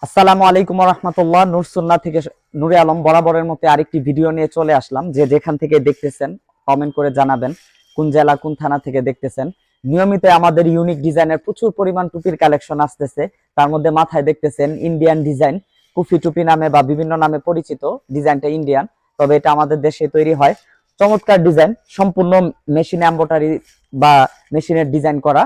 আসসালামু আলাইকুম রহমতুল্লাহ। নূর সুন্না থেকে নূরে আলম বরাবরের মতো আরেকটি ভিডিও নিয়ে চলে আসলাম। যে যেখান থেকে দেখতেছেন কমেন্ট করে জানাবেন কোন জেলা কোন থানা থেকে দেখতেছেন। নিয়মিত আমাদের ইউনিক ডিজাইনের প্রচুর পরিমাণ টুপির কালেকশন আসতেছে। তার মধ্যে মাথায় দেখতেছেন ইন্ডিয়ান ডিজাইন, কুফি টুপি নামে বা বিভিন্ন নামে পরিচিত। ডিজাইনটা ইন্ডিয়ান, তবে এটা আমাদের দেশে তৈরি হয়। চমৎকার ডিজাইন, সম্পূর্ণ মেশিন এমব্রয়ডারি বা মেশিনের ডিজাইন করা।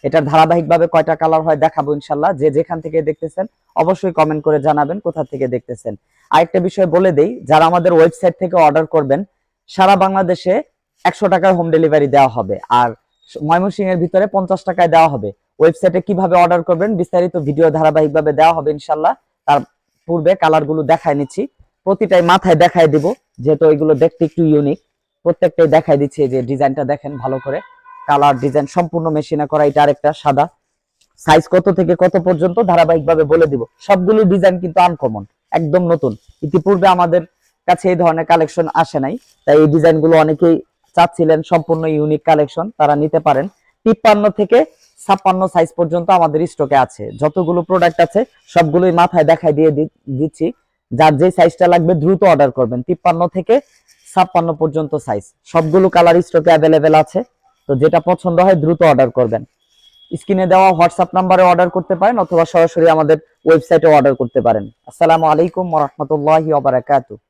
এটার ধারাবাহিকভাবে কয়টা কালার হয় দেখাবো ইনশাল্লাহ। যে যেখান থেকে দেখতেছেন অবশ্যই কমেন্ট করে জানাবেন কোথা থেকে দেখতেছেন। আরেকটা বিষয় বলে দেই, যারা আমাদের ওয়েবসাইট থেকে অর্ডার করবেন সারা বাংলাদেশে 100 টাকার হোম ডেলিভারি দেওয়া হবে, আর ময়মনসিংহ এর ভিতরে 50 টাকায় দেওয়া হবে। ওয়েবসাইটে কিভাবে অর্ডার করবেন বিস্তারিত ভিডিও ধারাবাহিকভাবে দেওয়া হবে ইনশাল্লাহ। তার পূর্বে কালারগুলো দেখায় নিচ্ছি, প্রতিটাই মাথায় দেখায় দিব, যেহেতু এগুলো দেখতে একটু ইউনিক। প্রত্যেকটাই দেখাই দিচ্ছি। যে ডিজাইনটা দেখেন ভালো করে, কালার ডিজাইন সম্পূর্ণ মেশিনে করা। এটা আরেকটা সাদা। সাইজ কত থেকে কত পর্যন্ত ধারাবাহিকভাবে বলে দিব। সবগুলো ডিজাইন কিন্তু আনকমন, একদম নতুন। ইতিপূর্বে আমাদের কাছে এই ধরনের কালেকশন আসে নাই, তাই এই ডিজাইনগুলো অনেকেই চাচ্ছিলেন। সম্পূর্ণ ইউনিক কালেকশন, তারা নিতে পারেন। 53 থেকে 56 সাইজ পর্যন্ত আমাদের স্টকে আছে। যতগুলো প্রোডাক্ট আছে সবগুলোই মাথায় দেখাই দিয়ে দিচ্ছি। যার যে সাইজটা লাগবে দ্রুত অর্ডার করবেন। 53 থেকে 56 পর্যন্ত সাইজ, সবগুলো কালার স্টকে অ্যাভেলেবেল আছে। তো যেটা পছন্দ হয় দ্রুত অর্ডার করবেন। স্ক্রিনে দেওয়া হোয়াটসঅ্যাপ নাম্বারে অর্ডার করতে পারেন, অথবা সরাসরি আমাদের ওয়েবসাইটে অর্ডার করতে পারেন। আসসালামু আলাইকুম ওয়া রাহমাতুল্লাহি ওয়া বারাকাতুহু।